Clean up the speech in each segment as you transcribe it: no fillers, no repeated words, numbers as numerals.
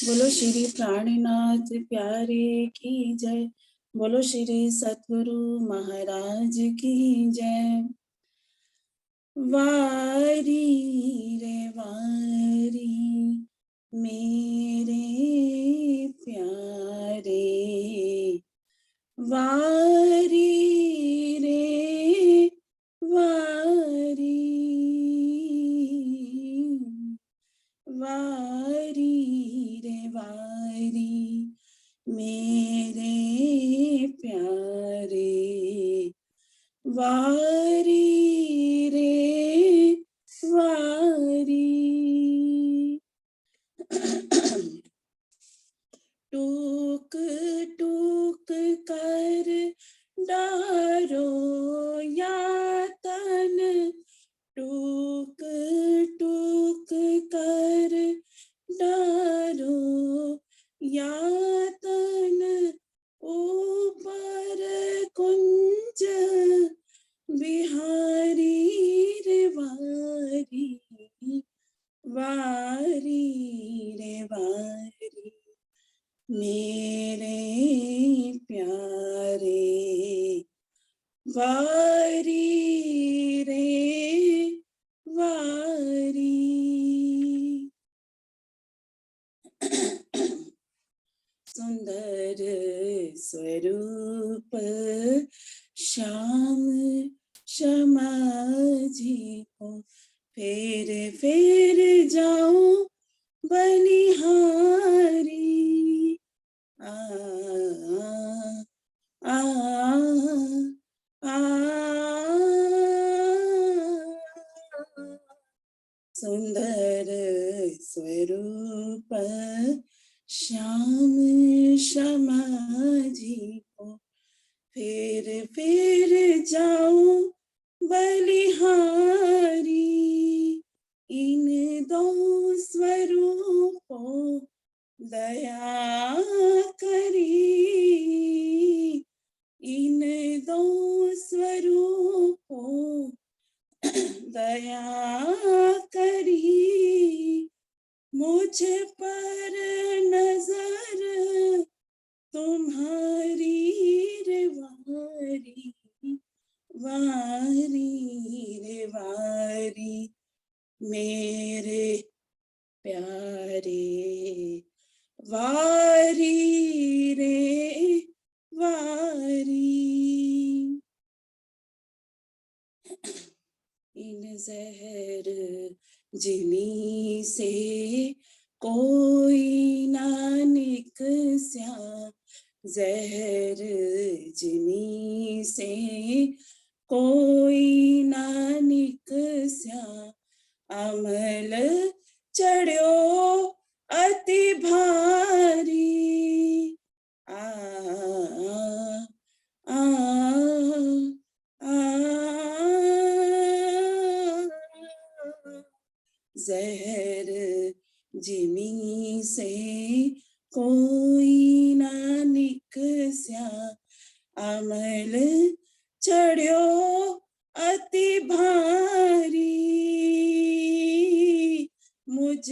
बोलो श्री प्राणनाथ प्यारे की जय। बोलो श्री सतगुरु महाराज की जय। वारी रे वारी मेरे प्यारे, वारी रे वारी, वारी रे वारी मेरे प्यारे, वारी रे वारी। टूक टूक कर डारो यातन, टूक टूक कर डारो यातन, ऊपर कुंज बिहारी रे वारी, वारी रे वारी मेरे प्यारे, वारी रे वारी। सुंदर स्वरूप श्याम श्यामा जी को फेर फेर जाऊं बलिहारी। आ आ आ सुंदर स्वरूप श्याम श्यामा जी को फेर फेर जाऊं बलिहारी। इन दो स्वरूपों दया करी, इन दो स्वरूपों दया करी, मुझ पर नजर तुम्हारी रे वारी, वारी रे वारी मेरे प्यारे, वारी रे वारी। इन जहर जिनी से कोई ना निकस्या, जहर जिनी से कोई ना निकस्या, अमल चढ़्यो अति भारी। आ आ जहर जिमी से कोई ना निकस्या, अमल चढ़्यो अति भारी। मुझ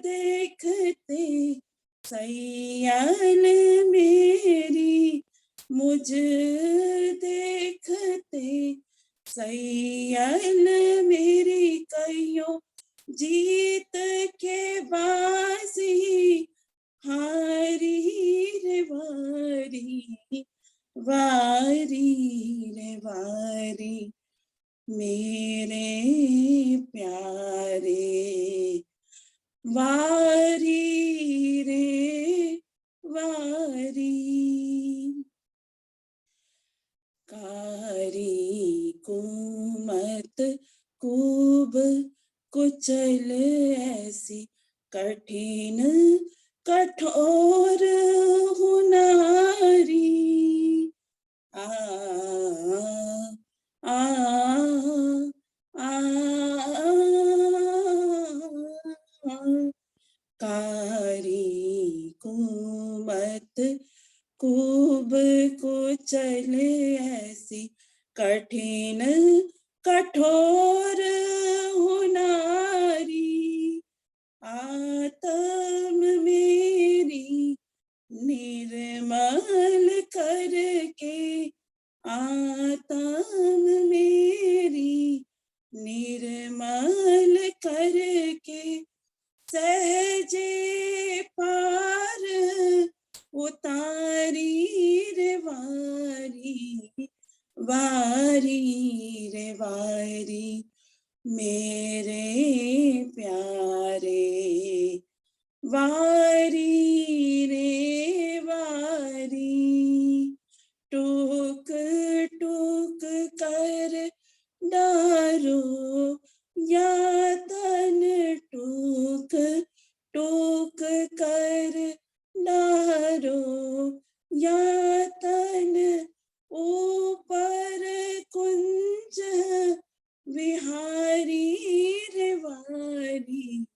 देखते सैयल मेरी, मुझ देखते सैयल मेरी कहियो जीत के बासी, हारी रे वारी, वारी रे वारी मेरे प्यारे, वारी रे वारी। कारी कुमत खूब कुचल ऐसी, कठिन कठोर हुनारी। आ आ आ कारी कुमत खूब कुचल ऐसी, कठिन कठोर हुनारी। आत्म में वारी रे वारी, टूक टूक कर डारो यातन, टूक टूक कर डारो यातन, ऊपर कुंज विहारी रे वारी,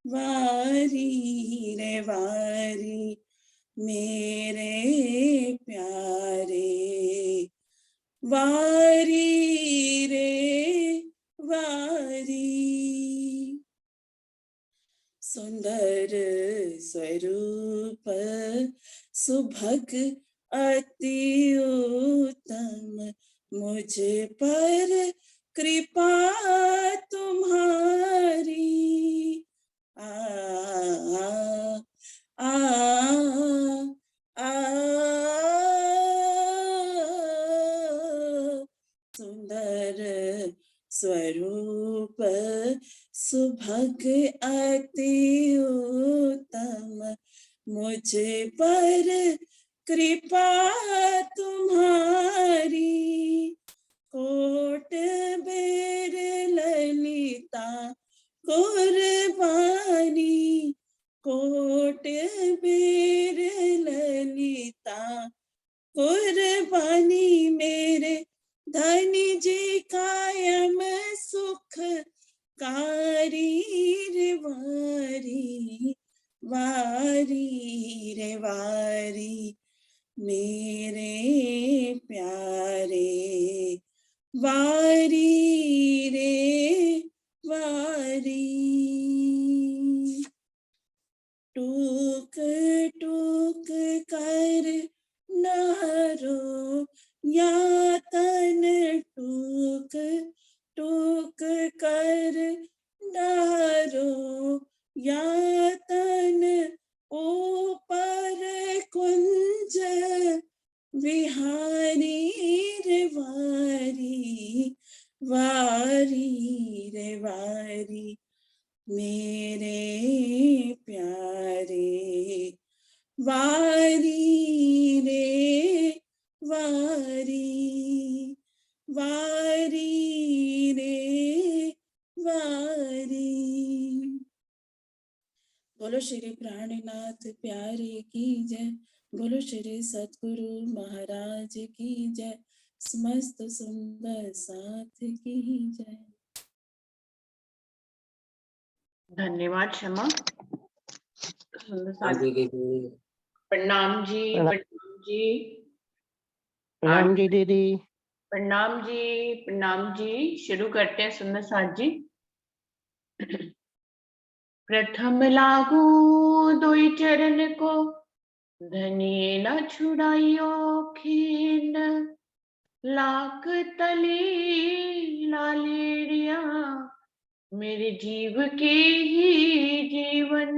वारी रे वारी, मेरे प्यारे, वारी रे वारी। सुंदर स्वरूप सुभग अति उत्तम, मुझ पर कृपा तुम्हारी। आ आ आ, सुंदर स्वरूप सुभग अति उत्तम, मुझ पर कृपा तुम्हारी। कोट बेर ललिता कुर्बानी, कोट बेर ललिता कुर्बानी, मेरे धनी जी कायम सुख कारी रे वारी, वारी रे वारी, मेरे प्यारे, वारी रे वारी। टूक टूक कर नारो यातन, टूक टूक कर नारो यातन, ऊपर कुंज विहारी रे वारी, वारी रे वारी, मेरे प्यारे, वारी रे वारी, वारी रे वारी। बोलो श्री प्राणनाथ प्यारे की जय, बोलो श्री सतगुरु महाराज की जय, समस्त सुंदर साथ की जय। धन्यवाद क्षमा। प्रणाम जी, प्रणाम जी, प्रणाम जी दीदी। प्रणाम जी, प्रणाम जी। शुरू करते हैं सुंदर साथ जी। प्रथम लागू दुई चरण को, धनिये न छुड़ाइयो खीन, लाख तली लालेरिया, मेरे जीव के ही जीवन,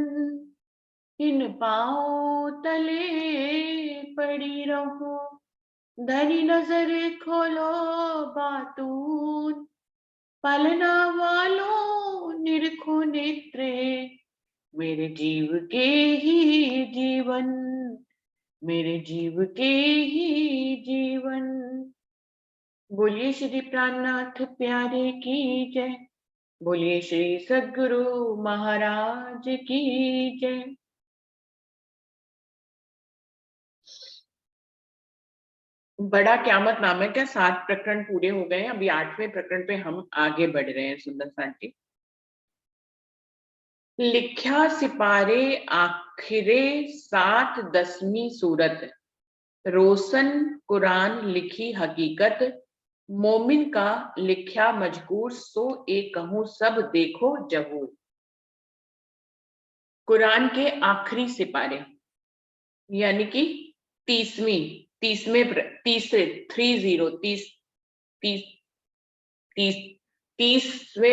इन पाओ तले पड़ी रहो, धनी नजर खोलो बातून, पालना वालों निरखो नेत्रे, मेरे जीव के ही जीवन, मेरे जीव के ही जीवन। बोलिए श्री प्राणनाथ प्यारे की जय, बोलिए श्री सद्गुरु महाराज की जय। बड़ा क्यामत नामे का 7 प्रकरण पूरे हो गए। अभी 8वें प्रकरण पे हम आगे बढ़ रहे हैं सुंदर साथ जी। लिख्या सिपारे आखिरे 7 10वीं सूरत, रोशन कुरान लिखी हकीकत, मोमिन का लिख्या मजकूर, सो एक कहूं सब देखो जहूर। कुरान के आखिरी सिपारे यानी कि 30वें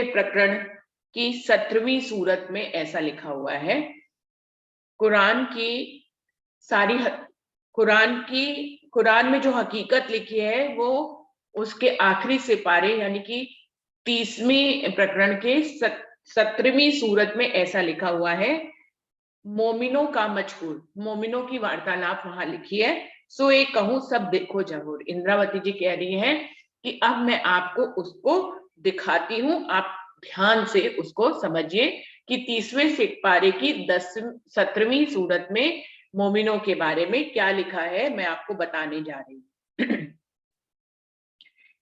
प्रकरण की 17वीं सूरत में ऐसा लिखा हुआ है। कुरान में जो हकीकत लिखी है वो उसके आखिरी सिपारे यानी कि 30वें प्रकरण के 17वीं सूरत में ऐसा लिखा हुआ है मोमिनों का मजकूर, मोमिनों की वार्तालाप वहां लिखी है। सो एक कहूं सब देखो जहूर, इंद्रावती जी कह रही हैं कि अब मैं आपको उसको दिखाती हूं, आप ध्यान से उसको समझिए कि 30वें सिकपारे की 17वीं सूरत में मोमिनों के बारे में क्या लिखा है, मैं आपको बताने जा रही हूँ।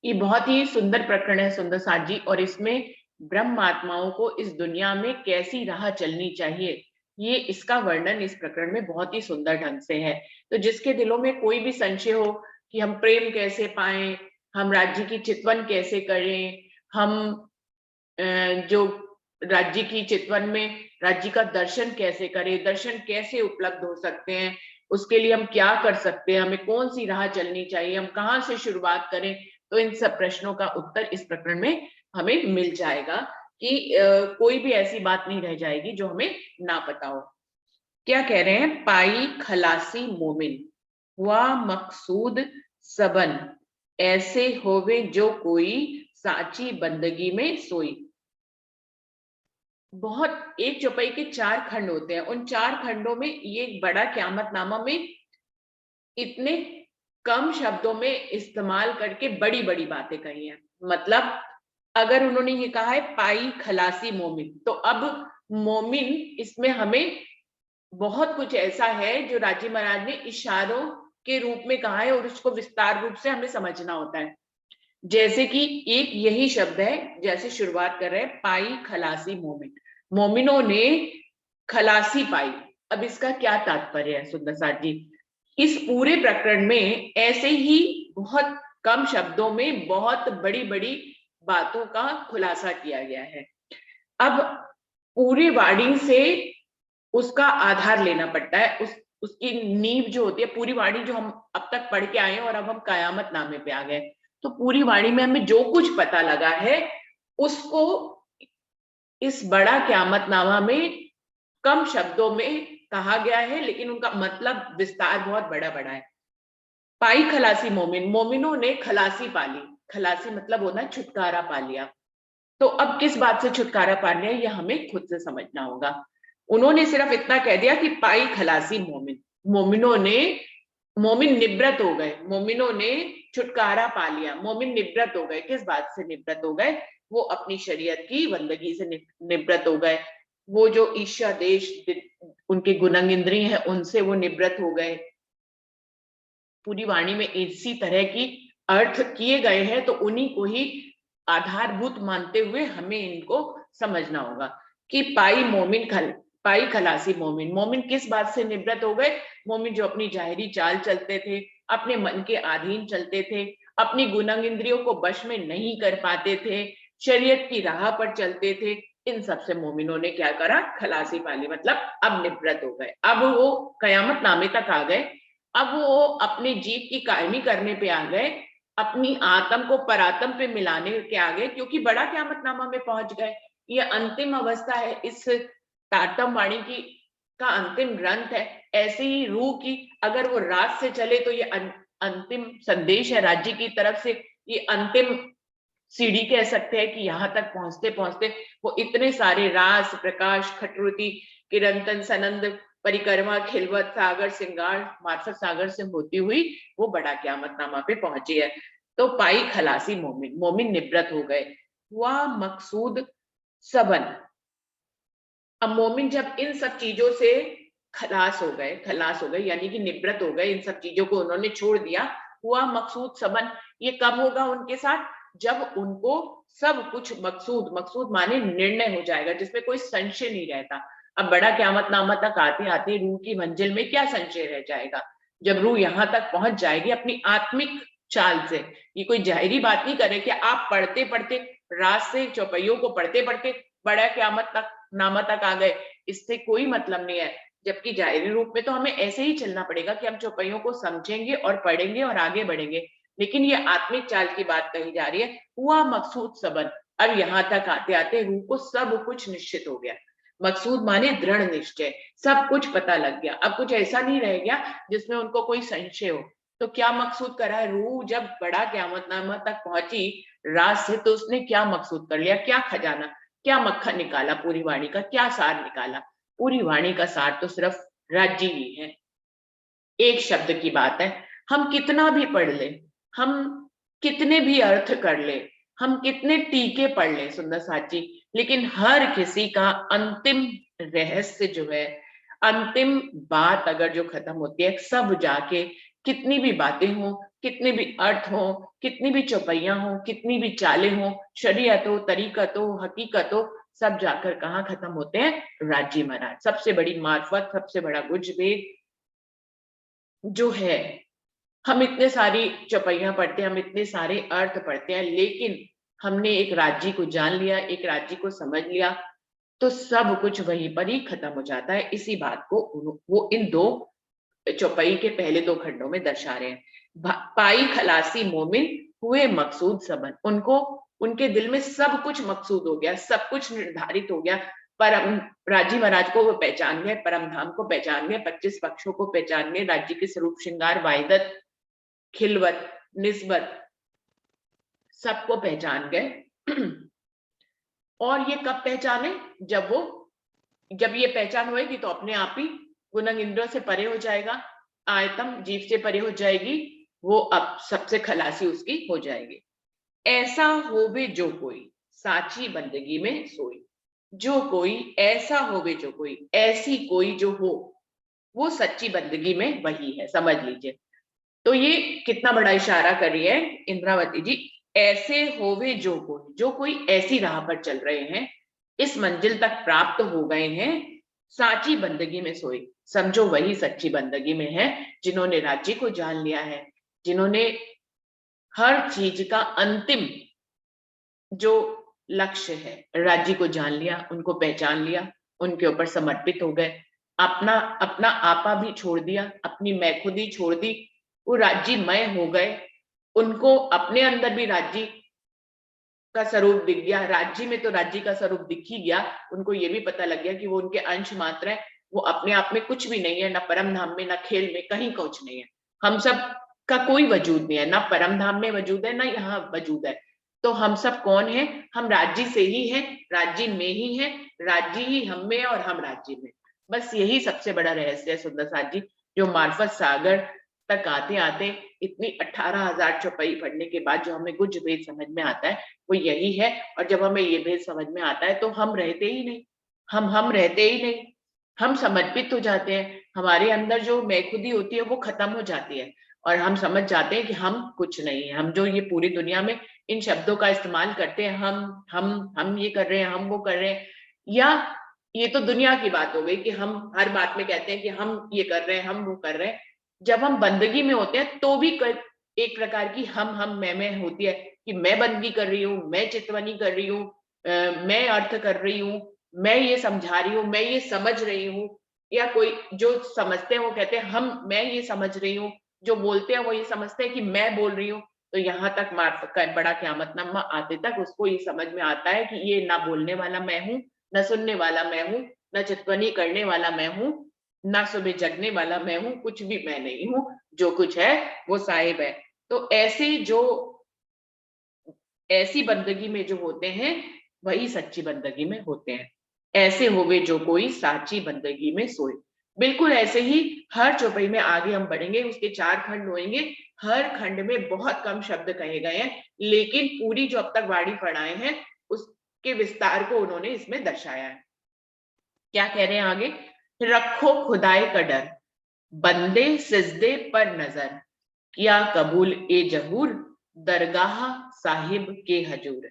ये बहुत ही सुंदर प्रकरण है सुंदर साथ जी, और इसमें ब्रह्म आत्माओं को इस दुनिया में कैसी राह चलनी चाहिए, ये इसका वर्णन इस प्रकरण में बहुत ही सुंदर ढंग से है। तो जिसके दिलों में कोई भी संशय हो कि हम प्रेम कैसे पाएं, हम राज्य की चितवन कैसे करें, हम जो राज्य की चितवन में राज्य का दर्शन कैसे करें, दर्शन कैसे उपलब्ध हो सकते हैं, उसके लिए हम क्या कर सकते हैं, हमें कौन सी राह चलनी चाहिए, हम कहाँ से शुरुआत करें, तो इन सब प्रश्नों का उत्तर इस प्रकरण में हमें मिल जाएगा कि कोई भी ऐसी बात नहीं रह जाएगी जो हमें ना पता हो। क्या कह रहे हैं, पाई खलासी मोमिन हुआ मकसूद सबन, ऐसे होवे जो कोई साची बंदगी में सोई। बहुत एक चौपाई के 4 खंड होते हैं, उन 4 खंडों में ये बड़ा क़यामतनामा में इतने कम शब्दों में इस्तेमाल करके बड़ी बड़ी बातें कही हैं। मतलब अगर उन्होंने ये कहा है पाई खलासी मोमिन, तो अब मोमिन इसमें हमें बहुत कुछ ऐसा है जो राजी महाराज ने इशारों के रूप में कहा है और उसको विस्तार रूप से हमें समझना होता है। जैसे कि एक यही शब्द है, जैसे शुरुआत कर रहे हैं पाई खलासी मोमिन, मोमिनों ने खलासी पाई। अब इसका क्या तात्पर्य है सुंदर साथ जी, इस पूरे प्रकरण में ऐसे ही बहुत कम शब्दों में बहुत बड़ी बड़ी बातों का खुलासा किया गया है। अब पूरी वाणी से उसका आधार लेना पड़ता है, उसकी नींव जो होती है, पूरी वाणी जो हम अब तक पढ़ के आए हैं और अब हम कयामतनामे पे आ गए, तो पूरी वाणी में हमें जो कुछ पता लगा है उसको इस बड़ा क़यामतनामा में कम शब्दों में कहा गया है, लेकिन उनका मतलब विस्तार बहुत बड़ा बड़ा है। पाई खलासी मोमिन, मोमिनों ने खलासी पाली, खलासी मतलब होना छुटकारा पा लिया। तो अब किस बात से छुटकारा पा लिया यह हमें खुद से समझना होगा। उन्होंने सिर्फ इतना कह दिया कि पाई खलासी मोमिन, मोमिनों ने, मोमिन निवृत्त हो गए, मोमिनों ने छुटकारा पा लिया, मोमिन निवृत्त हो गए। किस बात से निवृत्त हो गए, वो अपनी शरीयत की बंदगी से निवृत्त हो गए, वो जो ईर्ष्या देश उनके गुणंग इंद्रिय हैं उनसे वो निवृत्त हो गए। पूरी वाणी में इसी तरह की अर्थ किए गए हैं, तो उन्हीं को ही आधारभूत मानते हुए हमें इनको समझना होगा कि पाई मोमिन पाई खलासी मोमिन, मोमिन किस बात से निवृत्त हो गए, मोमिन जो अपनी जाहिरी चाल चलते थे, अपने मन के अधीन चलते थे, अपनी गुणंग इंद्रियों को वश में नहीं कर पाते थे, शरीयत की राह पर चलते थे, इन सबसे मोमिनों ने क्या करा, खलासी पाली, मतलब अब निवृत्त हो गए, अब वो कयामतनामे तक आ गए, अब वो अपने जीव की कायमी करने पे आ गए, अपनी आत्म को परात्म पे मिलाने के आ गए, क्योंकि बड़ा क़यामतनामा में पहुंच गए। ये अंतिम अवस्था है, इस तारतम वाणी की का अंतिम ग्रंथ है। ऐसे ही रूह की अगर वो रात से चले तो ये अंतिम संदेश है राज्य की तरफ से, ये अंतिम सीढ़ी कह सकते हैं कि यहाँ तक पहुंचते पहुंचते वो इतने सारे रास प्रकाश खटरुति किरंतन सनंद परिक्रमा खिलवत सागर सिंगार मार्फत सागर से होती हुई वो बड़ा क़यामतनामा पे पहुंची है। तो पाई खलासी मोमिन, मोमिन निवृत्त हो गए, हुआ मकसूद सबन। अब मोमिन जब इन सब चीजों से खलास हो गए यानी कि निवृत्त हो गए, इन सब चीजों को उन्होंने छोड़ दिया, हुआ मकसूद सबन। ये कब होगा उनके साथ, जब उनको सब कुछ मकसूद, मकसूद माने निर्णय हो जाएगा जिसमें कोई संशय नहीं रहता। अब बड़ा क़यामतनामा तक आते आते रूह की मंजिल में क्या संशय रह जाएगा, जब रूह यहाँ तक पहुंच जाएगी अपनी आत्मिक चाल से। ये कोई जाहिरी बात नहीं करे कि आप पढ़ते पढ़ते रात से चौपाइयों को पढ़ते पढ़ते बड़ा क़यामत तक नामा तक आ गए, इससे कोई मतलब नहीं है। जबकि जाहिरी रूप में तो हमें ऐसे ही चलना पड़ेगा कि हम चौपाइयों को समझेंगे और पढ़ेंगे और आगे बढ़ेंगे, लेकिन ये आत्मिक चाल की बात कही जा रही है, हुआ मकसूद सबन। अब यहाँ तक आते आते रूह को सब कुछ निश्चित हो गया, मकसूद माने दृढ़ निश्चय, सब कुछ पता लग गया, अब कुछ ऐसा नहीं रह गया जिसमें उनको कोई संशय हो। तो क्या मकसूद करा है रूह, जब बड़ा क़यामतनामा तक पहुंची रात से, तो उसने क्या मकसूद कर लिया, क्या खजाना, क्या मक्खन निकाला, पूरी वाणी का क्या सार निकाला। पूरी वाणी का सार तो सिर्फ राज्य ही है। एक शब्द की बात है, हम कितना भी पढ़ ले, हम कितने भी अर्थ कर ले, हम कितने टीके पढ़ ले सुंदर साची, लेकिन हर किसी का अंतिम रहस्य जो है, अंतिम बात अगर जो खत्म होती है, सब जाके कितनी भी बातें हो, कितने भी अर्थ हो, कितनी भी चौपाइयां हो, कितनी भी चालें हो, शरीयत हो, तरीकत हो, हकीकत हो, सब जाकर कहाँ खत्म होते हैं? राज्य महाराज। सबसे बड़ी मार्फत, सबसे बड़ा गुज भेद जो है, हम इतने सारी चौपाइयां पढ़ते हैं, हम इतने सारे अर्थ पढ़ते हैं, लेकिन हमने एक राज्य को जान लिया, एक राज्य को समझ लिया, तो सब कुछ वहीं पर ही खत्म हो जाता है। इसी बात को वो इन दो चौपाई के पहले दो खंडों में दर्शा रहे हैं। पाई खलासी मोमिन हुए मकसूद सबन, उनको उनके दिल में सब कुछ मकसूद हो गया, सब कुछ निर्धारित हो गया। परम राजी महाराज को वो पहचान गए, परम धाम को पहचान गए, 25 पक्षों को पहचान गए, राज्य के स्वरूप श्रृंगार वाहिदत खिलवत निस्बत सबको पहचान गए। और ये कब पहचाने? जब ये पहचान होएगी तो अपने आप ही गुणन इंद्रियों से परे हो जाएगा, आयतम जीव से परे हो जाएगी, वो अब सबसे खलासी उसकी हो जाएगी। ऐसा होवे जो कोई साची बंदगी में सोई, जो कोई ऐसा होवे, जो कोई ऐसी कोई जो हो, वो सच्ची बंदगी में वही है, समझ लीजिए। तो ये कितना बड़ा इशारा कर रही है इंद्रावती जी, ऐसे होवे जो कोई ऐसी राह पर चल रहे हैं, इस मंजिल तक प्राप्त हो गए हैं, साची बंदगी में सोई, समझो वही सच्ची बंदगी में है, जिन्होंने राज्य को जान लिया है, जिन्होंने हर चीज का अंतिम जो लक्ष्य है राज्य को जान लिया, उनको पहचान लिया, उनके ऊपर समर्पित हो गए, अपना अपना आपा भी छोड़ दिया, अपनी मैं खुदी छोड़ दी, वो राज्यमय हो गए, उनको अपने अंदर भी राज्य का स्वरूप दिख गया, राज्य में तो राज्य का स्वरूप दिख ही गया, उनको ये भी पता लग गया कि वो उनके अंश मात्र है, वो अपने आप में कुछ भी नहीं है, ना परम धाम में, ना खेल में, कहीं कुछ नहीं है, हम सब का कोई वजूद नहीं है, ना परम धाम में वजूद है, ना यहाँ वजूद है। तो हम सब कौन है? हम राज्य से ही है, राज्य में ही है, राज्य ही हम में और हम राज्य में। बस यही सबसे बड़ा रहस्य है सुंदर साथ जी, जो मार्फत सागर तक आते आते इतनी 18,000 चौपाई पढ़ने के बाद जो हमें कुछ भेद समझ में आता है वो यही है। और जब हमें ये भेद समझ में आता है तो हम रहते ही नहीं, हम रहते ही नहीं, हम समर्पित हो जाते हैं, हमारे अंदर जो मैं खुदी होती है वो खत्म हो जाती है, और हम समझ जाते हैं कि हम कुछ नहीं है। हम जो ये पूरी दुनिया में इन शब्दों का इस्तेमाल करते हैं, हम ये कर रहे हैं, हम वो कर रहे हैं, या ये तो दुनिया की बात हो गई कि हम हर बात में कहते हैं कि हम ये कर रहे हैं, हम वो कर रहे हैं। जब हम बंदगी में होते हैं तो भी एक प्रकार की हम मैं होती है कि मैं बंदगी कर रही हूँ, मैं चितवनी कर रही हूँ, मैं अर्थ कर रही हूँ, मैं ये समझा रही हूँ, मैं ये समझ रही हूँ, या कोई जो समझते हैं वो कहते हैं मैं ये समझ रही हूँ, जो बोलते हैं वो ये समझते हैं कि मैं बोल रही हूँ। तो यहाँ तक बड़ा क़यामतनामा आते तक उसको ये समझ में आता है कि ये ना बोलने वाला मैं हूँ, न सुनने वाला मैं हूँ, न चितवनी करने वाला मैं हूँ, ना सुबह जगने वाला मैं हूँ, कुछ भी मैं नहीं हूँ, जो कुछ है वो साहिब है। तो ऐसी बंदगी में जो होते हैं वही सच्ची बंदगी में होते हैं। ऐसे होवे जो कोई साची बंदगी में सोए। बिल्कुल ऐसे ही हर चौपाई में आगे हम बढ़ेंगे, उसके 4 खंड होंगे, हर खंड में बहुत कम शब्द कहे गए हैं, लेकिन पूरी जो अब तक वाणी पढ़ाए हैं उसके विस्तार को उन्होंने इसमें दर्शाया है। क्या कह रहे हैं आगे? रखो खुदाई का डर, बंदे सिजदे पर नजर, किया कबूल ए जहूर, दरगाह साहिब के हजूर।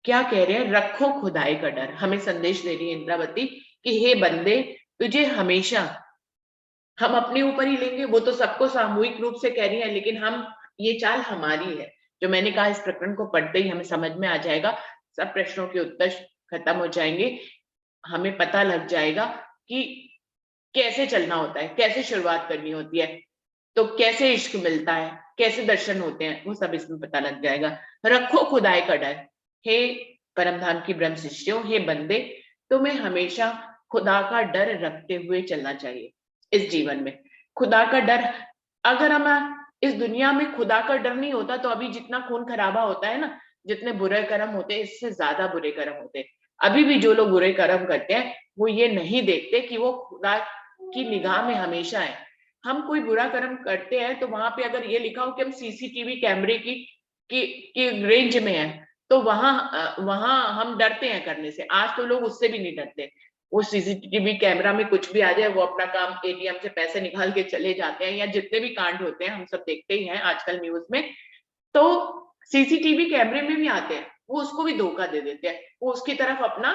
क्या कह रहे हैं? रखो खुदाई का डर। हमें संदेश दे रही है इंद्रावती कि हे बंदे, तुझे हमेशा हम अपने ऊपर ही लेंगे, वो तो सबको सामूहिक रूप से कह रही है, लेकिन हम ये चाल हमारी है। जो मैंने कहा, इस प्रकरण को पढ़ते ही हमें समझ में आ जाएगा, सब प्रश्नों के उत्तर खत्म हो जाएंगे, हमें पता लग जाएगा कि कैसे चलना होता है, कैसे शुरुआत करनी होती है, तो कैसे इश्क मिलता है, कैसे दर्शन होते हैं, वो सब इसमें पता लग जाएगा। रखो खुदाई का डर, हे परमधाम की ब्रह्म शिष्यों, हे बंदे, तुम्हें हमेशा खुदा का डर रखते हुए चलना चाहिए इस जीवन में। खुदा का डर, अगर हम इस दुनिया में खुदा का डर नहीं होता तो अभी जितना खून खराबा होता है ना, जितने बुरे कर्म होते हैं, इससे ज्यादा बुरे कर्म होते हैं। अभी भी जो लोग बुरे कर्म करते हैं वो ये नहीं देखते कि वो खुदा की निगाह में हमेशा है। हम कोई बुरा कर्म करते हैं तो वहां पे अगर ये लिखा हो कि हम सीसीटीवी कैमरे की रेंज में है, तो वहां हम डरते हैं करने से। आज तो लोग उससे भी नहीं डरते। वो सीसीटीवी कैमरा में कुछ भी आ जाए, वो अपना काम एटीएम से पैसे निकाल के चले जाते हैं, या जितने भी कांड होते हैं हम सब देखते ही हैं आजकल न्यूज में। तो सीसीटीवी कैमरे में भी आते हैं, वो उसको भी धोखा दे देते हैं, वो उसकी तरफ अपना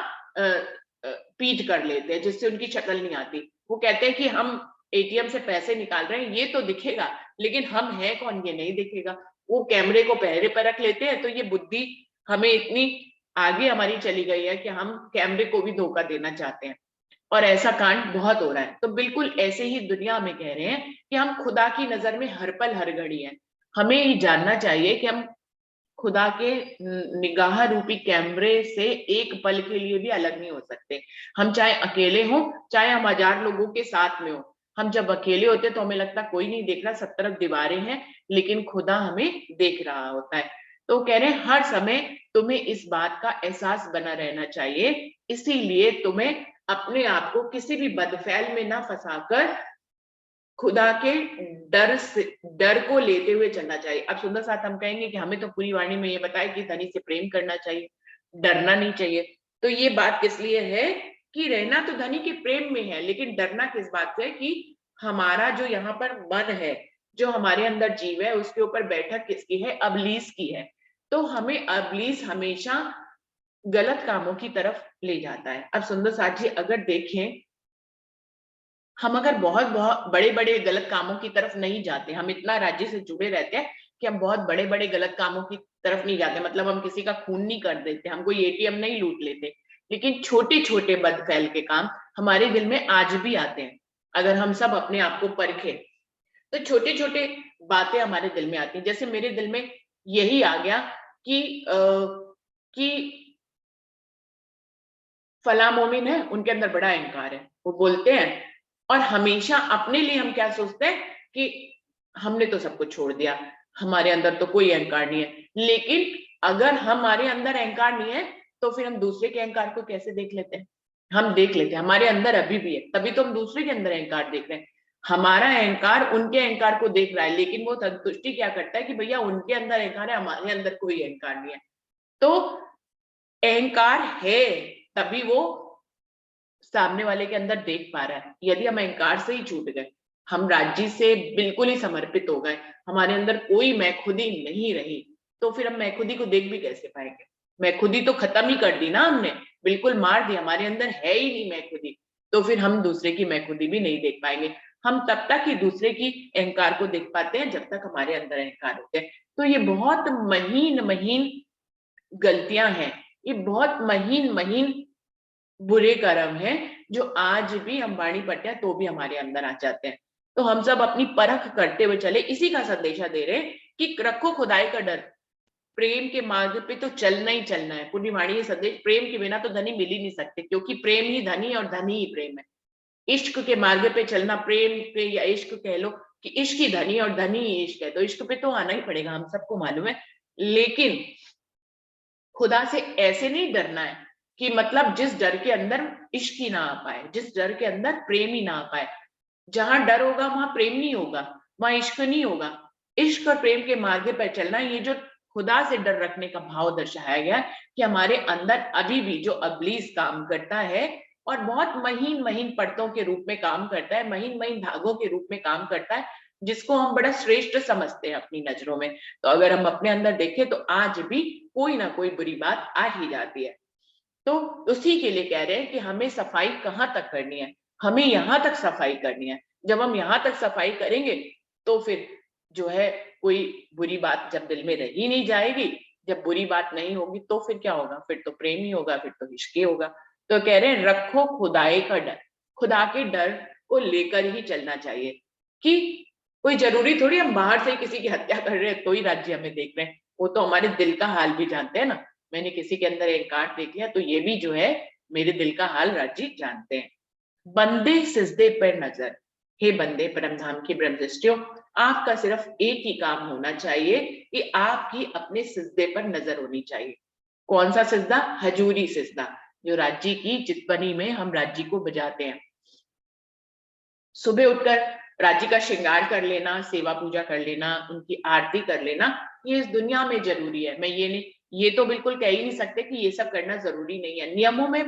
पीठ कर लेते हैं जिससे उनकी शक्ल नहीं आती। वो कहते हैं कि हम एटीएम से पैसे निकाल रहे हैं ये तो दिखेगा, लेकिन हम हैं कौन ये नहीं दिखेगा। वो कैमरे को पहरे पर रख लेते हैं। तो ये बुद्धि हमें इतनी आगे हमारी चली गई है कि हम कैमरे को भी धोखा देना चाहते हैं, और ऐसा कांड बहुत हो रहा है। तो बिल्कुल ऐसे ही दुनिया में कह रहे हैं कि हम खुदा की नजर में हर पल हर घड़ी हैं। हमें ये जानना चाहिए कि हम खुदा के निगाह रूपी कैमरे से एक पल के लिए भी अलग नहीं हो सकते। हम चाहे अकेले हों, चाहे हम 1000 लोगों के साथ में हो। हम जब अकेले होते तो हमें लगता कोई नहीं देख रहा, सब तरफ दीवारें हैं, लेकिन खुदा हमें देख रहा होता है। तो कह रहे हैं हर समय तुम्हें इस बात का एहसास बना रहना चाहिए, इसीलिए तुम्हें अपने आप को किसी भी बदफैल में ना फंसाकर खुदा के डर को लेते हुए चलना चाहिए। अब सुंदर साथ हम कहेंगे कि हमें तो पूरी वाणी में ये बताया कि धनी से प्रेम करना चाहिए, डरना नहीं चाहिए। तो ये बात किस लिए है कि रहना तो धनी के प्रेम में है, लेकिन डरना किस बात से है कि हमारा जो यहाँ पर मन है, जो हमारे अंदर जीव है, उसके ऊपर बैठक किसकी है? अबलीस की है। तो हमें अबलीस हमेशा गलत कामों की तरफ ले जाता है। अब सुंदर साथ जी अगर देखें, हम अगर बहुत बहुत बड़े बड़े गलत कामों की तरफ नहीं जाते, हम इतना राज्य से जुड़े रहते हैं कि हम बहुत बड़े बड़े गलत कामों की तरफ नहीं जाते, मतलब हम किसी का खून नहीं कर देते, हम कोई एटीएम नहीं लूट लेते, लेकिन छोटे छोटे बदफैल के काम हमारे दिल में आज भी आते हैं। अगर हम सब अपने आप को परखें तो छोटे छोटे बातें हमारे दिल में आती हैं। जैसे मेरे दिल में यही आ गया कि फला मोमिन है, उनके अंदर बड़ा अहंकार है, वो बोलते हैं और हमेशा अपने लिए हम क्या सोचते हैं कि हमने तो सब कुछ छोड़ दिया, हमारे अंदर तो कोई अहंकार नहीं है। लेकिन अगर हमारे अंदर अहंकार नहीं है तो फिर हम दूसरे के अहंकार को कैसे देख लेते हैं? हम देख लेते हैं, हमारे अंदर अभी भी है, तभी तो हम दूसरे के अंदर अहंकार देख रहे हैं। हमारा अहंकार उनके अहंकार को देख रहा है, लेकिन वो संतुष्टि क्या करता है कि भैया उनके अंदर अहंकार है, हमारे अंदर कोई अहंकार नहीं है। तो अहंकार है तभी वो सामने वाले के अंदर देख पा रहा है। यदि हम अहंकार से ही छूट गए, हम राज्य से बिल्कुल ही समर्पित हो गए, हमारे अंदर कोई मैं खुदी नहीं रही, तो फिर हम मैं खुदी को देख भी कैसे पाएंगे? मैं खुदी तो खत्म ही कर दी ना हमने, बिल्कुल मार दी, हमारे अंदर है ही नहीं मैं खुदी। तो फिर हम दूसरे की मैं खुदी भी नहीं देख पाएंगे। हम तब तक ही दूसरे की अहंकार को देख पाते हैं जब तक हमारे अंदर अहंकार होते हैं। तो ये बहुत महीन महीन गलतियां हैं, ये बहुत महीन महीन बुरे कर्म हैं जो आज भी हम वाणी पढ़ते हैं तो भी हमारे अंदर आ जाते हैं। तो हम सब अपनी परख करते हुए चले, इसी का संदेशा दे रहे हैं कि रखो खुदाई का डर, प्रेम के मार्ग पे तो चलना ही चलना है। पूरी वाणी ये संदेश, प्रेम के बिना तो धनी मिल ही नहीं सकते, क्योंकि प्रेम ही धनी और धनी ही प्रेम है। इश्क के मार्ग पे चलना, प्रेम पे या इश्क कह लो कि इश्क ही धनी और धनी ही इश्क है, तो इश्क पे तो आना ही पड़ेगा, हम सबको मालूम है। लेकिन खुदा से ऐसे नहीं डरना है कि मतलब जिस डर के अंदर इश्क ही ना आ पाए, जिस डर के अंदर प्रेम ही ना आ पाए। जहां डर होगा वहां प्रेम नहीं होगा, वहां इश्क नहीं होगा। इश्क और प्रेम के मार्ग पर चलना, ये जो खुदा से डर रखने का भाव दर्शाया गया कि हमारे अंदर अभी भी जो अबलीस काम करता है और बहुत महीन महीन परतों के रूप में काम करता है, महीन महीन धागों के रूप में काम करता है, जिसको हम बड़ा श्रेष्ठ समझते हैं अपनी नजरों में। तो अगर हम अपने अंदर देखें तो आज भी कोई ना कोई बुरी बात आ ही जाती है। तो उसी के लिए कह रहे हैं कि हमें सफाई कहाँ तक करनी है, हमें यहां तक सफाई करनी है। जब हम यहां तक सफाई करेंगे तो फिर जो है कोई बुरी बात जब दिल में रही नहीं जाएगी, जब बुरी बात नहीं होगी तो फिर क्या होगा? फिर तो प्रेम ही होगा, फिर तो इश्क ही होगा। तो कह रहे हैं रखो खुदाई का डर, खुदा के डर को लेकर ही चलना चाहिए। कि कोई जरूरी थोड़ी हम बाहर से किसी की हत्या कर रहे हैं तो ही राज्य हमें देख रहे हैं, वो तो हमारे दिल का हाल भी जानते हैं ना। मैंने किसी के अंदर एक काट देख लिया तो ये भी जो है मेरे दिल का हाल राज्य जानते हैं। बंदे सिजदे पर नजर, हे बंदे परमधाम की ब्रह्मदृष्टियों, आपका सिर्फ एक ही काम होना चाहिए कि आपकी अपने सिजदे पर नजर होनी चाहिए। कौन सा सिजदा? हजूरी सिजदा। जो राज्य की चितपनी में हम राज्य को बजाते हैं। सुबह उठकर राज्य का श्रृंगार कर लेना, सेवा पूजा कर लेना, उनकी आरती कर लेना, ये इस दुनिया में जरूरी है। मैं ये तो बिल्कुल कह ही नहीं सकते कि ये सब करना जरूरी नहीं है। नियमों में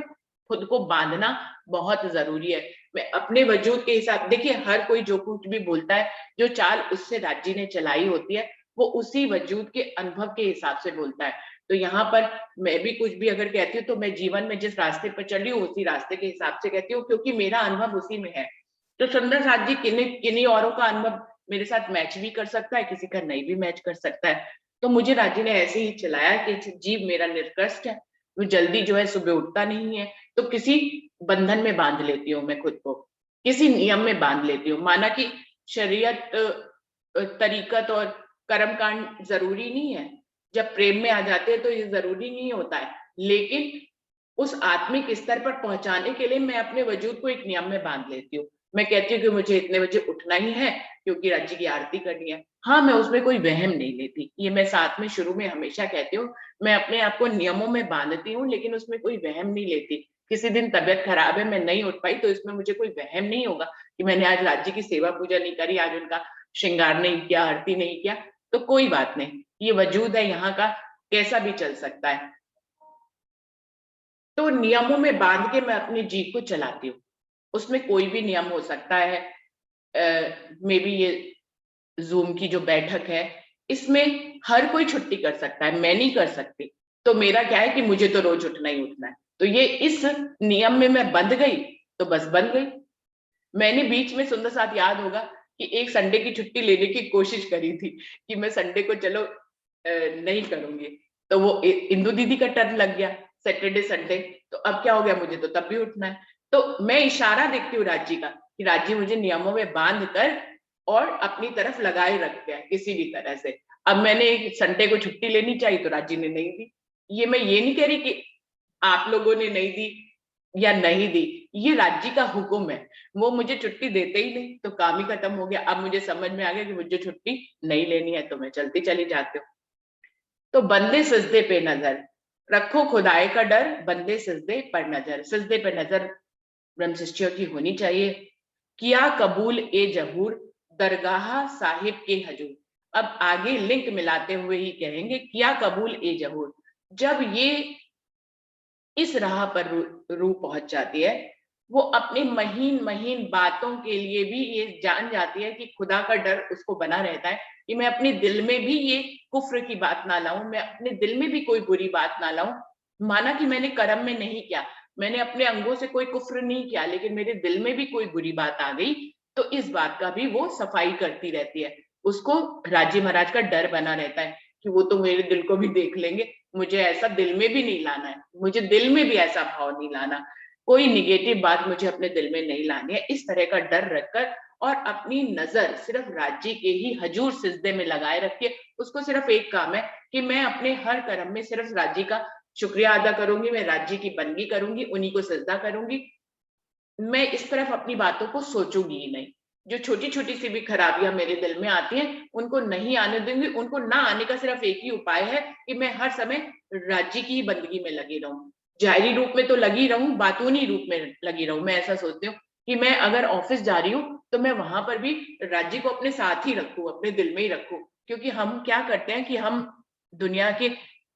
खुद को बांधना बहुत जरूरी है। मैं अपने वजूद के हिसाब, देखिए हर कोई जो कुछ भी बोलता है, जो चाल उससे राज्य ने चलाई होती है, वो उसी वजूद के अनुभव के हिसाब से बोलता है। तो यहाँ पर मैं भी कुछ भी अगर कहती हूँ तो मैं जीवन में जिस रास्ते पर चली हूँ उसी रास्ते के हिसाब से कहती हूँ, क्योंकि मेरा अनुभव उसी में है। तो सुंदर साथ जी किन्हीं औरों का अनुभव मेरे साथ मैच भी कर सकता है, किसी का नहीं भी मैच कर सकता है। तो मुझे राज्य ने ऐसे ही चलाया कि जीव मेरा निर्कृष्ट है, वो जल्दी जो है सुबह उठता नहीं है, तो किसी बंधन में बांध लेती हूँ मैं खुद को, किसी नियम में बांध लेती हूँ। माना कि शरीयत, तरीकत और कर्मकांड जरूरी नहीं है, जब प्रेम में आ जाते हैं तो ये जरूरी नहीं होता है, लेकिन उस आत्मिक स्तर पर पहुंचाने के लिए मैं अपने वजूद को एक नियम में बांध लेती हूँ। मैं कहती हूँ कि मुझे इतने बजे उठना ही है क्योंकि राज्य की आरती करनी है। हाँ, मैं उसमें कोई वहम नहीं लेती, ये मैं साथ में शुरू में हमेशा कहती हूँ। मैं अपने आप को नियमों में बांधती हूँ, लेकिन उसमें कोई वहम नहीं लेती। किसी दिन तबियत खराब है, मैं नहीं उठ पाई, तो इसमें मुझे कोई वहम नहीं होगा कि मैंने आज राज्य की सेवा पूजा नहीं करी, आज उनका श्रृंगार नहीं किया, आरती नहीं किया, तो कोई बात नहीं, ये वजूद है यहाँ का, कैसा भी चल सकता है। तो नियमों में बांध के मैं अपने जीव को चलाती हूँ। उसमें कोई भी नियम हो सकता है। मे बी ये जूम की जो बैठक है, इसमें हर कोई छुट्टी कर सकता है, मैं नहीं कर सकती। तो मेरा क्या है कि मुझे तो रोज उठना ही उठना है। तो ये इस नियम में मैं बंध गई तो बस बंध गई। मैंने बीच में, सुंदर साथ याद होगा, कि एक संडे की छुट्टी लेने की कोशिश करी थी कि मैं संडे को चलो नहीं करूंगी, तो वो इंदु दीदी का टर्न लग गया सैटरडे संडे, तो अब क्या हो गया, मुझे तो तब भी उठना है। तो मैं इशारा देखती हूँ राज्य का कि राज्य मुझे नियमों में बांध कर और अपनी तरफ लगाए रखते हैं किसी भी तरह से। अब मैंने संडे को छुट्टी लेनी चाहिए तो राज्य ने नहीं दी। ये मैं ये नहीं कह रही कि आप लोगों ने नहीं दी या नहीं दी, ये राज्य का हुक्म है, वो मुझे छुट्टी देते ही नहीं, तो काम ही खत्म हो गया। अब मुझे समझ में आ गया कि मुझे छुट्टी नहीं लेनी है, तो मैं चलती चली जाती हूँ। तो बंदे सजदे पे नजर रखो, खुदाए का डर, बंदे सजदे पर नजर। सजदे पे नजर ब्रह्म शिष्यों की होनी चाहिए। किया कबूल ए जहूर, दरगाह साहिब के हजूर। अब आगे लिंक मिलाते हुए ही कहेंगे, किया कबूल ए जहूर। जब ये इस राह पर रूह पहुंच जाती है, वो अपनी महीन महीन बातों के लिए भी ये जान जाती है कि खुदा का डर उसको बना रहता है कि मैं अपने दिल में भी ये कुफ्र की बात ना लाऊं, मैं अपने दिल में भी कोई बुरी बात ना लाऊं। माना कि मैंने कर्म में नहीं किया, मैंने अपने अंगों से कोई कुफ्र नहीं किया, लेकिन मेरे दिल में भी कोई बुरी बात आ गई, तो इस बात का भी वो सफाई करती रहती है। उसको राजी महाराज का डर बना रहता है कि वो तो मेरे दिल को भी देख लेंगे, मुझे ऐसा दिल में भी नहीं लाना है, मुझे दिल में भी ऐसा भाव नहीं लाना, कोई निगेटिव बात मुझे अपने दिल में नहीं लानी है। इस तरह का डर रखकर और अपनी नजर सिर्फ राज्य के ही हजूर सिजदे में लगाए रखिए। उसको सिर्फ एक काम है कि मैं अपने हर कर्म में सिर्फ राज्य का शुक्रिया अदा करूंगी, मैं राज्य की बंदगी करूंगी, उन्हीं को सजदा करूंगी। मैं इस तरफ अपनी बातों को सोचूंगी ही नहीं। जो छोटी छोटी सी भी खराबियां मेरे दिल में आती हैं, उनको नहीं आने दूंगी। उनको ना आने का सिर्फ एक ही उपाय है कि मैं हर समय राज्य की बंदगी में लगी रहूं। जाहिरी रूप में तो लगी रहूं, बातूनी रूप में लगी रहूं। मैं ऐसा सोचती हूँ कि मैं अगर ऑफिस जा रही हूँ तो मैं वहां पर भी राज्य को अपने साथ ही रखूं, अपने दिल में ही रखूं। क्योंकि हम क्या करते हैं कि हम दुनिया के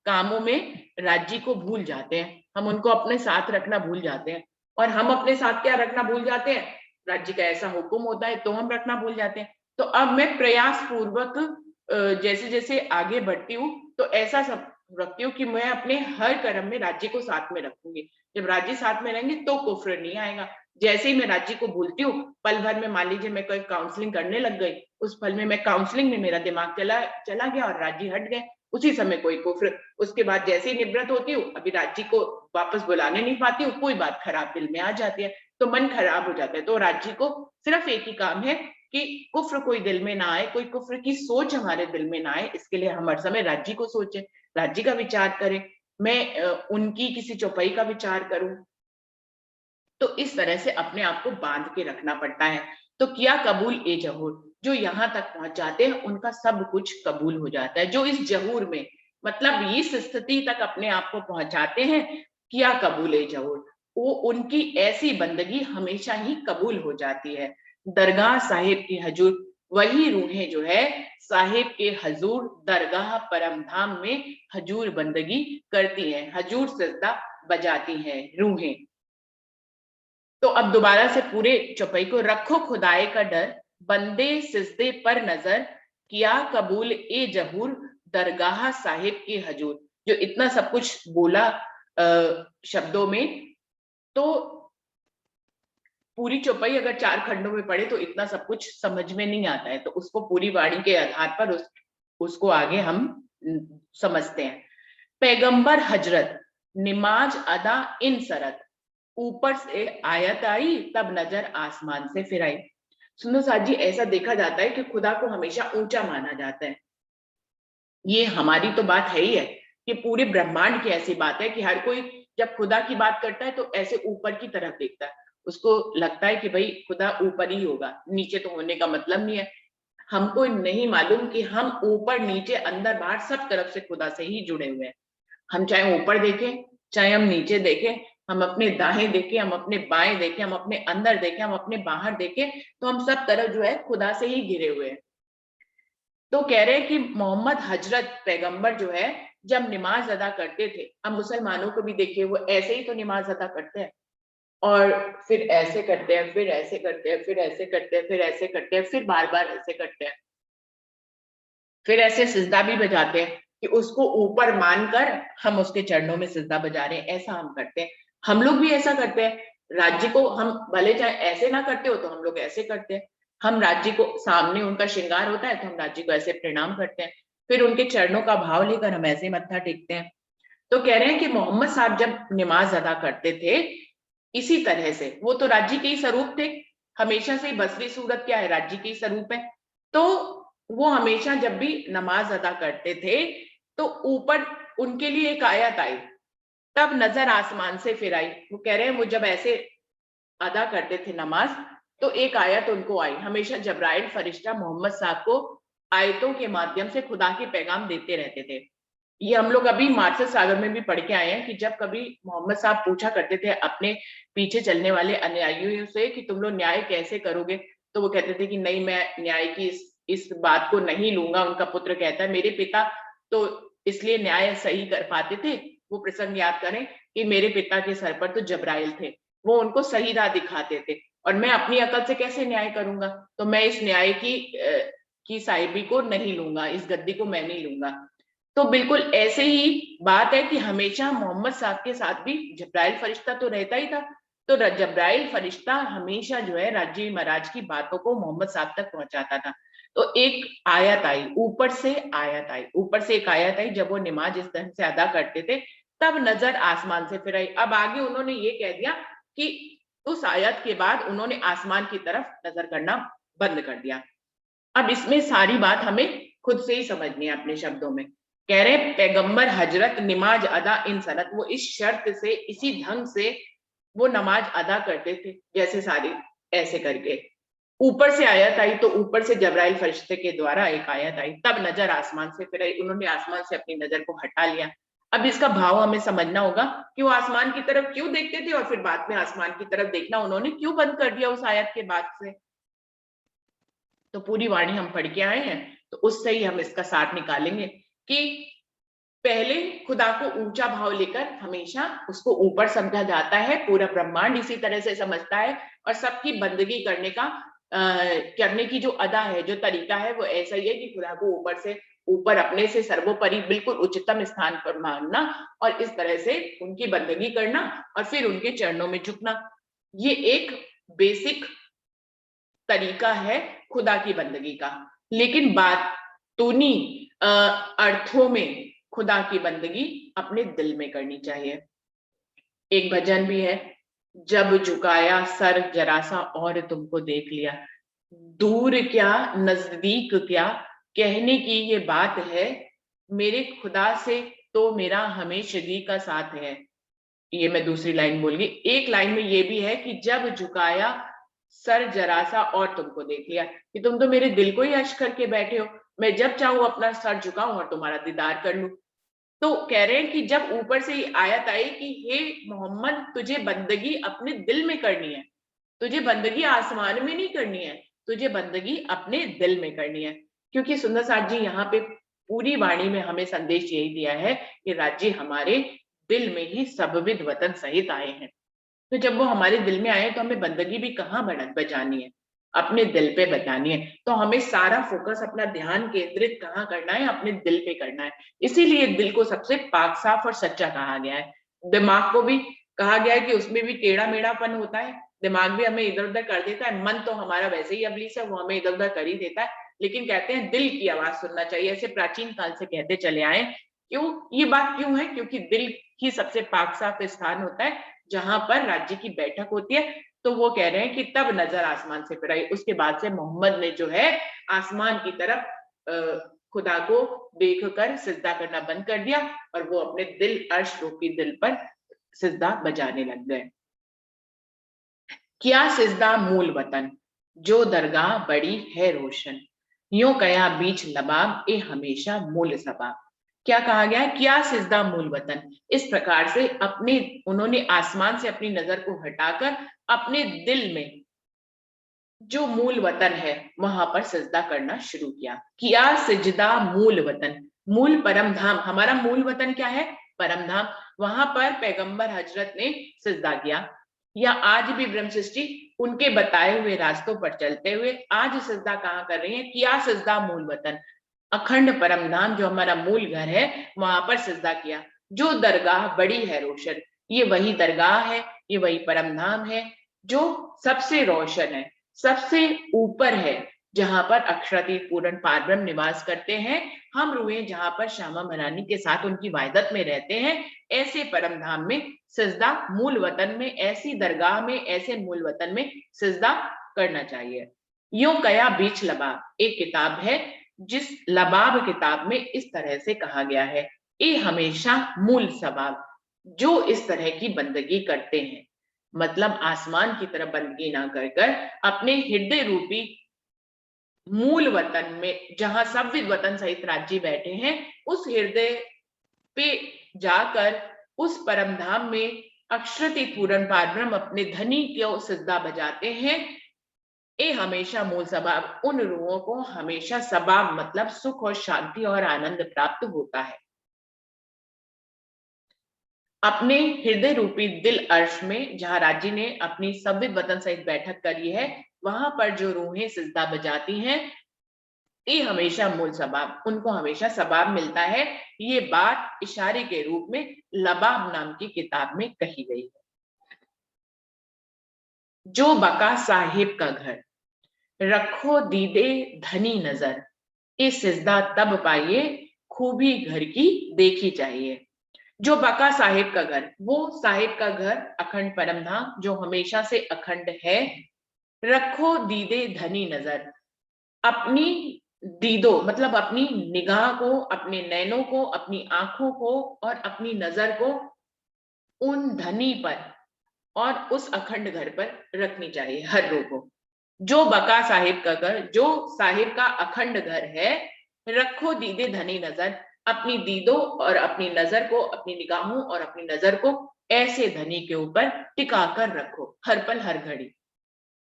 कामों में राज्य को भूल जाते हैं, हम उनको अपने साथ रखना भूल जाते हैं। और हम अपने साथ क्या रखना भूल जाते हैं, राज्य का ऐसा हुक्म होता है तो हम रखना भूल जाते हैं। तो अब मैं प्रयास पूर्वक जैसे जैसे आगे बढ़ती हूँ तो ऐसा सब रखती हूँ कि मैं अपने हर कर्म में राज्य को साथ में रखूंगी। जब राज्य साथ में रहेंगे तो कुफ्र नहीं आएगा। जैसे ही मैं राज्य को भूलती हूँ, पल भर में मान लीजिए मैं कोई काउंसलिंग करने लग गई, उस पल में मैं काउंसलिंग में मेरा दिमाग चला चला गया और राज्य हट गए, उसी समय कोई कुफ्र। उसके बाद जैसे ही निवृत्त होती हूँ, अभी राज्य को वापस बुलाने नहीं पाती हूँ, कोई बात खराब दिल में आ जाती है तो मन खराब हो जाता है। तो राज्य को सिर्फ एक ही काम है कि कुफ्र कोई दिल में ना आए, कोई कुफ्र की सोच हमारे दिल में ना आए, इसके लिए हम हर समय राज्य को सोचें, राज्य का विचार करें। मैं उनकी किसी चौपाई का विचार करूं, तो इस तरह से अपने आप को बांध के रखना पड़ता है। तो किया कबूल ए जहूर, जो यहाँ तक पहुंच जाते हैं उनका सब कुछ कबूल हो जाता है। जो इस जहूर में, मतलब इस स्थिति तक अपने आप को पहुंचाते हैं, किया कबूले जहूर, वो उनकी ऐसी बंदगी हमेशा ही कबूल हो जाती है। दरगाह साहिब की हजूर, वही रूहें जो है साहिब के हजूर दरगाह परम धाम में हजूर बंदगी करती हैं, हजूर सजदा बजाती हैं रूहें। तो अब दोबारा से पूरे चौपाई को, रखो खुदाए का डर, बंदे सिजदे पर नजर, किया कबूल ए जहूर दरगाह साहिब की हजूर। जो इतना सब कुछ बोला शब्दों में, तो पूरी चौपाई अगर 4 खंडों में पढ़े तो इतना सब कुछ समझ में नहीं आता है, तो उसको पूरी वाणी के आधार पर उसको आगे हम समझते हैं। पैगंबर हजरत निमाज अदा इन सरत, ऊपर से आयत आई तब नजर आसमान से फिर आई। सुनो साथ जी, ऐसा देखा जाता है कि खुदा को हमेशा ऊंचा माना जाता है। ये हमारी तो बात है ही है कि पूरे ब्रह्मांड की ऐसी बात है कि हर कोई जब खुदा की बात करता है तो ऐसे ऊपर की तरफ देखता है, उसको लगता है कि भाई खुदा ऊपर ही होगा, नीचे तो होने का मतलब नहीं है। हमको नहीं मालूम कि हम ऊपर नीचे अंदर बाहर सब तरफ से खुदा से ही जुड़े हुए हैं। हम चाहे ऊपर देखें, चाहे हम नीचे देखें, हम अपने दाएं देखें, हम अपने बाएं देखें, हम अपने अंदर देखें, हम अपने बाहर देखें, तो हम सब तरफ जो है खुदा से ही घिरे हुए हैं। तो कह रहे हैं कि मोहम्मद हजरत पैगंबर जो है जब नमाज अदा करते थे, अब मुसलमानों को भी देखिए वो ऐसे ही तो नमाज अदा करते हैं, और फिर ऐसे करते हैं, फिर ऐसे करते हैं, फिर ऐसे करते हैं, फिर ऐसे करते हैं, फिर बार बार ऐसे करते हैं, फिर ऐसे सिजदा भी बजाते हैं कि उसको ऊपर मानकर हम उसके चरणों में सिजदा बजा रहे हैं, ऐसा हम करते हैं। हम लोग भी ऐसा करते हैं, राज्य को हम भले चाहे ऐसे ना करते हो तो हम लोग ऐसे करते हैं। हम राज्य को सामने उनका श्रृंगार होता है तो हम राज्य को ऐसे प्रणाम करते हैं, फिर उनके चरणों का भाव लेकर हम ऐसे मत्था टेकते हैं। तो कह रहे हैं कि मोहम्मद साहब जब नमाज अदा करते थे इसी तरह से, वो तो राज्य के ही स्वरूप थे, हमेशा से बसरी सूरत क्या है, राज्य के ही स्वरूप है। तो वो हमेशा जब भी नमाज अदा करते थे तो ऊपर उनके लिए एक आयत आई, तब नजर आसमान से फिर आई। वो कह रहे हैं वो जब ऐसे अदा करते थे नमाज तो एक आयत उनको आई, हमेशा जब्राइल फरिश्ता मोहम्मद साहब को आयतों के माध्यम से खुदा के पैगाम देते रहते थे। ये हम लोग अभी मार्शल सागर में भी पढ़ के आए हैं कि जब कभी मोहम्मद साहब पूछा करते थे अपने पीछे चलने वाले अनुयायियों से कि तुम लोग न्याय कैसे करोगे, तो वो कहते थे कि नहीं, मैं न्याय की इस बात को नहीं लूंगा। उनका पुत्र कहता है मेरे पिता तो इसलिए न्याय सही कर पाते थे, वो प्रसंग याद करें कि मेरे पिता के सर पर तो जब्राइल थे, वो उनको सही राह दिखाते थे, और मैं अपनी अकल से कैसे न्याय करूंगा, तो मैं इस न्याय की साहिबी को नहीं लूंगा, इस गद्दी को मैं नहीं लूंगा। तो बिल्कुल ऐसे ही बात है कि हमेशा मोहम्मद साहब के साथ भी जब्राइल फरिश्ता तो रहता ही था, तो जब्राइल फरिश्ता हमेशा जो है राज्य महाराज की बातों को मोहम्मद साहब तक पहुंचाता था। तो एक आयत आई, ऊपर से आयत आई, ऊपर से एक आयत आई जब वो नमाज इस ढंग से अदा करते थे, तब नजर आसमान से फिर आई। अब आगे उन्होंने ये कह दिया कि उस आयत के बाद उन्होंने आसमान की तरफ नजर करना बंद कर दिया। अब इसमें सारी बात हमें खुद से ही समझनी है अपने शब्दों में। कह रहे पैगंबर हजरत नमाज अदा इन सनत, वो इस शर्त से इसी ढंग से वो नमाज अदा करते थे जैसे सारे ऐसे करके। ऊपर से आयत आई तो ऊपर से जब्राइल फरिश्ते के द्वारा एक आयत आई, तब नजर आसमान से फिर आई, उन्होंने आसमान से अपनी नजर को हटा लिया। अब इसका भाव हमें समझना होगा कि वो आसमान की तरफ क्यों देखते थे और फिर बाद में आसमान की तरफ देखना उन्होंने क्यों बंद कर दिया उस आयत के बाद से। तो पूरी वाणी हम पढ़ के आए हैं, तो उससे ही हम इसका सार निकालेंगे कि पहले खुदा को ऊंचा भाव लेकर हमेशा उसको ऊपर समझा जाता है, पूरा ब्रह्मांड इसी तरह से समझता है, और सबकी बंदगी करने की जो अदा है, जो तरीका है, वो ऐसा ही है कि खुदा को ऊपर से, ऊपर अपने से सर्वोपरि बिल्कुल उच्चतम स्थान पर मानना और इस तरह से उनकी बंदगी करना और फिर उनके चरणों में झुकना। ये एक बेसिक तरीका है खुदा की बंदगी का। लेकिन बातूनी अर्थों में खुदा की बंदगी अपने दिल में करनी चाहिए। एक भजन भी है, जब झुकाया सर जरा सा और तुमको देख लिया, दूर क्या नजदीक क्या कहने की ये बात है, मेरे खुदा से तो मेरा हमेशगी का साथ है। ये मैं दूसरी लाइन बोल गई। एक लाइन में ये भी है कि जब झुकाया सर जरा सा और तुमको देख लिया, कि तुम तो मेरे दिल को ही अश करके बैठे हो, मैं जब चाहूं अपना सर झुकाऊं और तुम्हारा दीदार कर लूं। तो कह रहे हैं कि जब ऊपर से ये आयत आई कि हे मोहम्मद, तुझे बंदगी अपने दिल में करनी है, तुझे बंदगी आसमान में नहीं करनी है, तुझे बंदगी अपने दिल में करनी है। क्योंकि सुंदर साथ जी यहाँ पे पूरी वाणी में हमें संदेश यही दिया है कि राज्य हमारे दिल में ही सबविध वतन सहित आए हैं। तो जब वो हमारे दिल में आए तो हमें बंदगी भी कहाँ बचानी है, अपने दिल पे बचानी है। तो हमें सारा फोकस, अपना ध्यान केंद्रित कहाँ करना है, अपने दिल पे करना है। इसीलिए दिल को सबसे पाक साफ और सच्चा कहा गया है। दिमाग को भी कहा गया है कि उसमें भी टेढ़ा मेढ़ापन होता है, दिमाग भी हमें इधर उधर कर देता है। मन तो हमारा वैसे ही अबलीस है, वो हमें इधर उधर कर ही देता है, लेकिन कहते हैं दिल की आवाज सुनना चाहिए। ऐसे प्राचीन काल से कहते चले आए। क्यों ये बात क्यों है? क्योंकि दिल ही सबसे पाक साफ स्थान होता है जहां पर राज्य की बैठक होती है। तो वो कह रहे हैं कि तब नजर आसमान से फिराई। उसके बाद से मोहम्मद ने जो है आसमान की तरफ खुदा को देखकर सिजदा करना बंद कर दिया और वो अपने दिल, अर्श रूपी दिल पर सिजदा बजाने लग गए। क्या सिजदा मूल वतन, जो दरगाह बड़ी है रोशन, यूं कया बीच लबाब ए हमेशा मूल सबाब। क्या कहा गया है? क्या सिजदा मूल वतन। इस प्रकार से उन्होंने आसमान से अपनी नजर को हटाकर अपने दिल में जो मूल वतन है वहां पर सिजदा करना शुरू किया। किया सिजदा मूल वतन, मूल परम धाम। हमारा मूल वतन क्या है? परम धाम। वहां पर पैगंबर हजरत ने सिजदा किया। या आज भी ब्रह्म सृष्टि उनके बताए हुए रास्तों पर चलते हुए आज सिजदा कहाँ कर रही है? किया सिजदा मूल वतन, अखंड परम धाम जो हमारा मूल घर है वहां पर सिजदा किया। जो दरगाह बड़ी है रोशन, ये वही दरगाह है, ये वही परम धाम है जो सबसे रोशन है, सबसे ऊपर है, जहां पर अक्षरातीत पूर्ण पारब्रह्म निवास करते हैं। हम रूहें जहां पर श्यामा मनानी के साथ उनकी वाहिदत में रहते हैं। ऐसे परम धाम में सिजदा, मूल वतन में, ऐसी दरगाह में, ऐसे मूल वतन में सिजदा करना चाहिए। यूं कया बीच लबाब, एक किताब है जिस लबाब किताब में इस तरह से कहा गया है, ये हमेशा मूल सबाब, जो इस तरह की बंदगी करते हैं, मतलब आसमान की तरफ बंदगी ना कर कर अपने हृदय रूपी मूल वतन में, जहां सब वतन सहित राज्य बैठे हैं, उस हृदय पे जाकर उस परम धाम में अक्षरति पूर्ण पारब्रह्म अपने धनी को सिजदा बजाते हैं। ये हमेशा मूल सबाब, उन रूहों को हमेशा सबाब मतलब सुख और शांति और आनंद प्राप्त होता है। अपने हृदय रूपी दिल अर्श में जहां राज्य ने अपनी सभी वतन सहित बैठक करी है, वहां पर जो रूहें सिजदा बजाती हैं, ये हमेशा मूल सबाब, उनको हमेशा सबाब मिलता है। ये बात इशारे के रूप में लबाब नाम की किताब में कही गई है। जो बका साहिब का घर, रखो दीदे धनी नजर, ये सिजदा तब पाइए, खूबी घर की देखी चाहिए। जो बका साहिब का घर, वो साहिब का घर अखंड परम धाम जो हमेशा से अखंड है। रखो दीदे धनी नजर, अपनी दीदो मतलब अपनी निगाह को, अपने नैनों को, अपनी आंखों को और अपनी नजर को उन धनी पर और उस अखंड घर पर रखनी चाहिए हर रोज को। जो बका साहिब का घर, जो साहिब का अखंड घर है, रखो दीदे धनी नजर, अपनी दीदों और अपनी नजर को, अपनी निगाहों और अपनी नजर को ऐसे धनी के ऊपर टिका कर रखो हर पल हर घड़ी।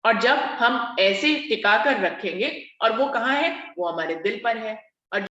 और जब हम ऐसे टिका कर रखेंगे, और वो कहाँ है? वो हमारे दिल पर है।